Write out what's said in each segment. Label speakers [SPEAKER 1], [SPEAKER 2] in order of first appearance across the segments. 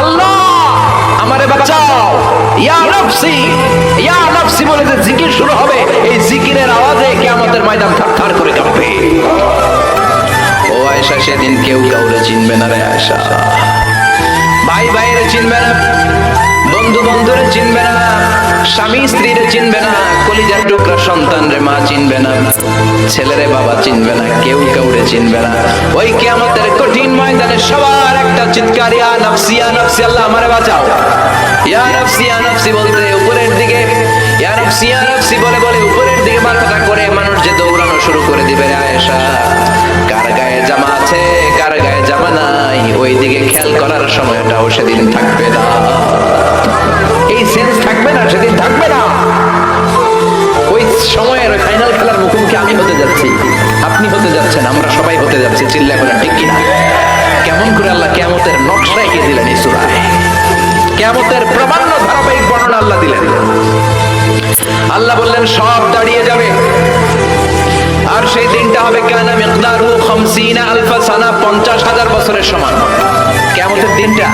[SPEAKER 1] আল্লাহ আমারে বাঁচাও, ইয়া নাফসি ইয়া নাফসি বলে যে জিকির শুরু হবে, এই জিকিরের আওয়াজে কিয়ামতের ময়দান থারথার করে কাঁপবে। ও আয়েশা, সেদিন কেউ কাউরে চিনবে না রে আয়েশা। ভাই ভাইরে চিনবে না, বন্ধু বন্ধুরে চিনবে না, স্বামী স্ত্রীরে চিনবে না, কলিজার টুকরা সন্তান রে মা চিনবে না, ছেলেরে বাবা চিনবে না, কেউ কাউরে চিনবে না। ওই কিয়ামতের কঠিন ময়দানে সবার একটা চিৎকার, ইয়া নাফসি ইয়া নাফসি, আল্লাহ আমারে বাঁচাও। ইয়া নাফসি বলতে উপরের দিকে, ইয়া নাফসি বলে বলে উপরের দিকে মাথাটা করে মানুষ যে দৌড়ানো শুরু করে দিবে। আয়েশা, কার গায়ে জামা আছে কার গায়ে জামা নাই ওই দিকে খেয়াল করার সময়টাও সেদিন থাকবে না, এই সেন্স থাকবে না, সেদিন থাকবে না। ওই সময়ের ফাইনাল খেলার মুখোমুখি আমি হতে যাচ্ছি, আপনি হতে যাচ্ছেন, আমরা সবাই হতে যাচ্ছি। চিল্লা করে ঠিক কিনা? কেমন করে আল্লাহ কিয়ামতের নকশা এঁকে দিলেন এই সূরায়, কিয়ামতের প্রামাণ্য ধারাবাহিক বর্ণনা আল্লাহ দিলেন। আল্লাহ বললেন সব দাঁড়িয়ে যাবে, আর সেই দিনটা হবে কানা মিকদারহু 50,000 সানা, 50,000 বছরের সমান। কিয়ামতের দিনটা,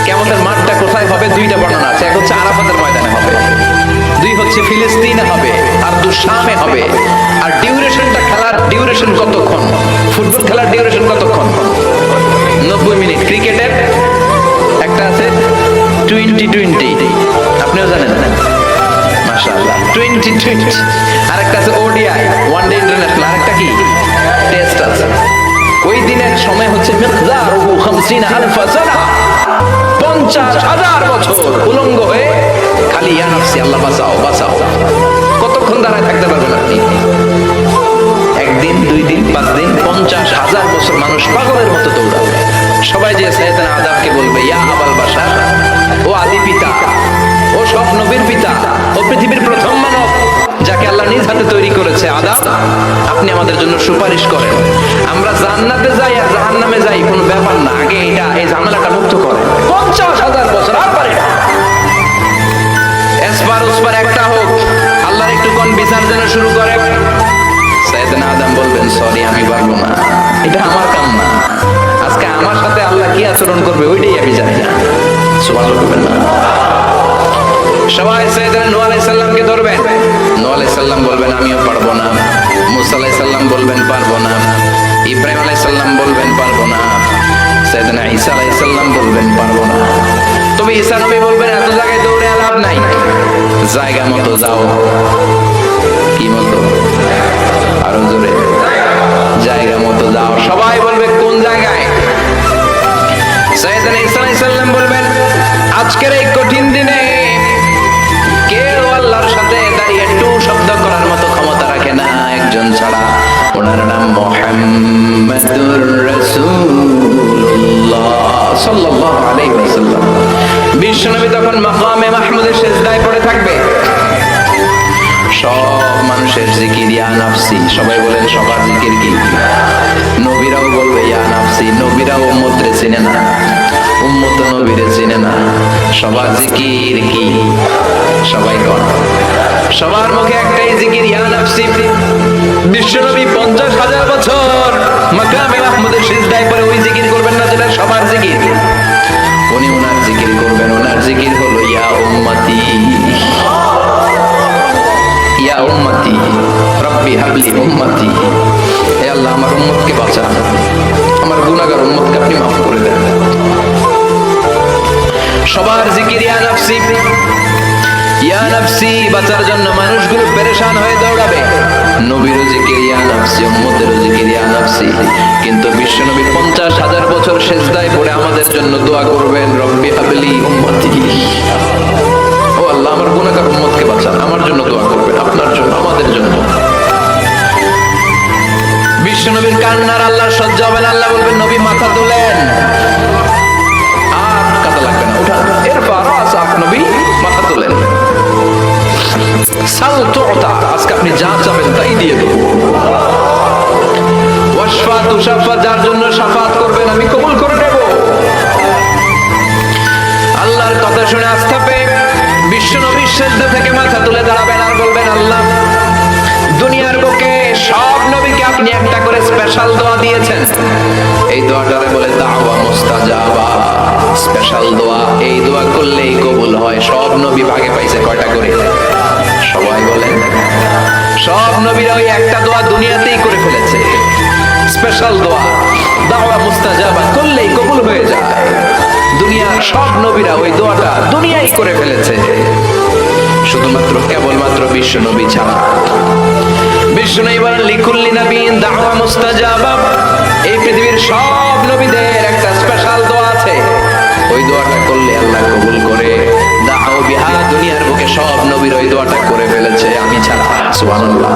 [SPEAKER 1] কিয়ামতের মাঠটা কোথায় হবে? দুইটা বর্ণনা আছে, এক হচ্ছে আরাফাতের ময়দানে হবে, দুই হচ্ছে ফিলিস্তিনে হবে, আর শামে হবে। আর ডিউরেশনটা, খেলার ডিউরেশন কতক্ষণ? ফুটবল খেলার ডিউরেশন কতক্ষণ? 90 মিনিট। ক্রিকেটের একটা আছে 20-20, আপনিও জানেন না? মাশাআল্লাহ, 20-20। আর একটা আছে ওডিআই, ওয়ান ডে ইন্টারন্যাশনাল। আর একটা কি? টেস্ট আছে। ওই দিনের সময় হচ্ছে মিকদারহু 50,000 সানা, 50,000 বছর উলঙ্গ হয়ে খালি ইয়া নাফসি, আল্লাহ বাঁচাও বাঁচাও। কতক্ষণ দাঁড়ায় থাকতে পারবেন আপনি? একদিন, 2 দিন, 5 দিন, 50,000 বছর মানুষ পাগলের মতো দৌড়াবে। সবাই যে সাইয়েদনা আদমকে বলবে, ইয়া আবাল বাশার, ও আদি পিতা, ও সব নবীর পিতা, ও পৃথিবীর প্রথম মানব যাকে আল্লাহ নিজ হাতে তৈরি করেছে, আদম আপনি আমাদের জন্য সুপারিশ করেন। আমরা জান্নাতে যাই আর জাহান্নামে যাই কোনো ব্যাপার না, আগে এই ঝামেলাটা মুক্ত করেন। 50,000 বছর আর পারে না, এসপার ওসপার একটা হোক, আল্লাহর একটু কোন বিচার যেন শুরু করে। সাইয়েদনা আদম বলবেন, সরি আমি পারবো না, এটা আমার কাম না, আজকে আমার সাথে আল্লাহ কি আচরণ করবে ওইটাই আমি জানি না। সুবহানাল্লাহ বলবেন না? সবাই সাইয়েদনা নূহ আলাইহিস সালামকে ধরবেন, নূহ আলাইহিস সালাম বলবেন আমিও পারবো না, মুসা আলাইহিস সালাম বলবেন পারবো না, ইব্রাহিম আলাইহিস সালাম বলবেন পারবো না, সাইয়েদনা ঈসা আলাইহিস সালাম বলবেন পারবো না। তবে ঈসা নবী বলবেন এত জায়গায় দৌড়ে লাভ নাই, জায়গা মতো যাও। কি মতো? আরো জোরে, জায়গা মতো যাও। সবাই বলবে কোন জায়গায়? সাইয়েদনা ঈসা আলাইহিস সালাম বলবেন আজকের এই কঠিন দিনে কেউ আল্লাহর সাথে দাঁড়িয়ে একটু শব্দ করার মতো ক্ষমতা রাখে না, একজন ছাড়া, ওনার নাম মুহাম্মাদুর রাসূলুল্লাহ সাল্লাল্লাহু আলাইহি ওয়াসাল্লাম। বিশ্বনবী তখন মাকামে মাহমুদের সিজদায় পড়ে থাকবে, সব মানুষের জিকির ইয়া নাফসি। সবাই বলেন সবার জিকির কি? নবীরাও বলবে ইয়া নাফসি, নবীরাও উম্মতরে চিনে না, উম্মত নবীরে চিনে না, সবার জিকির কি? সবাই কর, সবার মুখে একটাই জিকির ইয়া নাফসি। বিশ্বনবী 50,000 বছর মাকামে মাহমুদের সিজদায় পড়ে ওই জিকির করবেন না যেটা সবার জিকির, উনি ওনার জিকির করবেন। ওনার জিকির হলো ইয়া উম্মতি, ইয়া উম্মতি রব্বি হাবলি উম্মতি, হে আল্লাহ আমার উম্মতকে বাঁচান, আমার গুনাহগার উম্মতকে আপনি মাফ করে দেন। সবার জিকির ইয়া নাফসি, ইয়া নাফসি। বাঁচার জন্য মানুষগুলো পেরেশান হয়ে দৌড়াবে। নবীরও জিকির ইয়া নাফসি, উম্মতেরও জিকির ইয়া নাফসি। কিন্তু বিশ্বনবী 50,000 বছর সিজদায় পড়ে আমাদের জন্য দোয়া করবেন, রব্বি হাবলি উম্মতি, ও আল্লাহ আমার গুনাহগার উম্মতকে বাঁচান, আমার জন্য দোয়া করবেন, আপনার জন্য, আমাদের জন্য। বিশ্বনবীর কান্নার আল্লাহ সহ্য হবে না, আল্লাহ বলবেন নবী মাথা তোলেন, আর কাঁদা লাগবে না, উঠান, এরপর নবী মাথা তোলেন। সাল তুতা, আজকে আপনি যা চাবেন তাই দিয়ে দেব। ওয়াশফা তুশাফা, যার জন্য শাফাত করবেন আমি কবুল করে নেব। আল্লাহর কথা শুনে আস্থা পেয়ে বিশ্বনবীর সিজদা থেকে মাথা তুলে দাঁড়াবেন আর বলবেন, আল্লাহ দুনিয়ার বুকে সব নবীকে আপনি একটা করে স্পেশাল দোয়া দিয়েছেন, এই দোয়াটারে বলে দাওয়া মুস্তাজাবা, স্পেশাল হয় সব নবী ভাগে পাইছে কয়টা করে? সবাই বলেন। সব নবীরা ওই একটা দোয়া দুনিয়াতেই করে ফেলেছে, স্পেশাল দোয়া, দাওয়া মুস্তাজাবা, করলেই কবুল হয়ে যায়। দুনিয়ার সব নবীরা ওই দোয়াটা দুনিয়ায় করে ফেলেছে, শুধুমাত্র কেবলমাত্র বিশ্ব নবী ছাড়া। বিশ্ব নবী বলেন লিকুল্লি নবীন দাওয়া মুস্তাজাবা, এই পৃথিবীর সব নবীদের একটা স্পেশাল দোয়া আছে, ওই দোয়াটা করলে আল্লাহ কবুল করে। দাও বিহা, দুনিয়ার বুকে সব নবীর ওই দোয়াটা করে ফেলেছে, আমি ছাড়া। সুবহানাল্লাহ।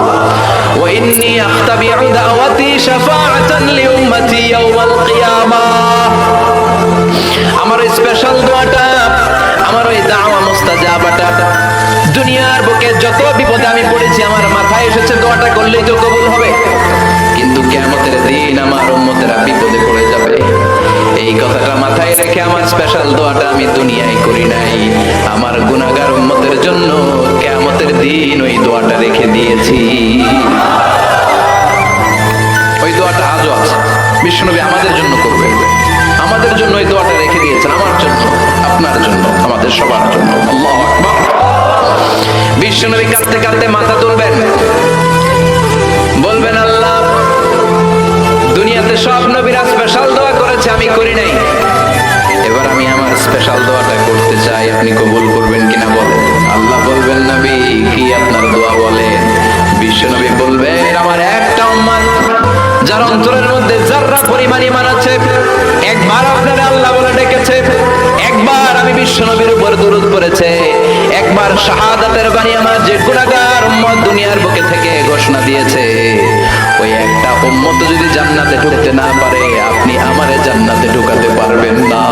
[SPEAKER 1] ওয়া ইন্নী আখতাবিউ দাওয়াতি শাফাআতান লিউম্মতি ইয়াওমাল কিয়ামাহ, আমার ওই স্পেশাল দোয়াটা, আমার ওই দাওয়া মুস্তাজাবাটা দুনিয়ার বুকে যত বিপদে আমি পড়েছি, আমার মাথায় এসেছে দোয়াটা করলেই তো কবুল হবে, কিন্তু কিয়ামতের দিন আমার উম্মতেরা বিপদে পড়ে যাবে। এই কথাটা মাথায় রেখে আমার স্পেশাল দোয়াটা আমি দুনিয়ায় করি নাই, আমার গুনাহগার উম্মতের জন্য কিয়ামতের দিন ওই দোয়াটা রেখে দিয়েছি। ওই দোয়াটা আজও আছে, বিশ্বনবী আমাদের জন্য করবেন, আমাদের জন্য ওই দোয়াটা রেখে দিয়েছেন, আমার জন্য, আপনার জন্য, আমাদের সবার জন্য। আল্লাহু আকবার। বিশ্বনবী কাঁদতে কাঁদতে মাথা তুলবেন, বলবেন আল্লাহ দুনিয়াতে সব নবীরা স্পেশাল দোয়া করেছে, আমি করি নাই, এবার আমি আমার স্পেশাল দোয়াটা করতে চাই, আপনি কবুল করবেন কিনা বলেন। আল্লাহ বলবেন নবী কি আপনার দোয়া বলেন? বিশ্বনবী বলবেন আমার একটা উম্মত যার অন্তরের মধ্যে যাররা পরিমাণ ঈমান আছে, একবার আপনারা আল্লাহ বলে ডেকেছে, একবার আমি বিশ্বনবীর উপর দরুদ পড়েছে, একবার শাহাদাতের বাণী আমার যে গুনাহগার উম্মত দুনিয়ার বুকে থেকে ঘোষণা দিয়েছে, ওই একটা উম্মত যদি জান্নাতে ঢুকতে না পারে, আপনি আমারে জান্নাতে ঢুকাতে পারবেন না।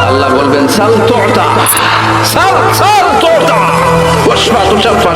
[SPEAKER 1] আল্লাহ বলবেন সাল তুতা, সাল সাল তুতা, ওয়াশফা তুশাফা,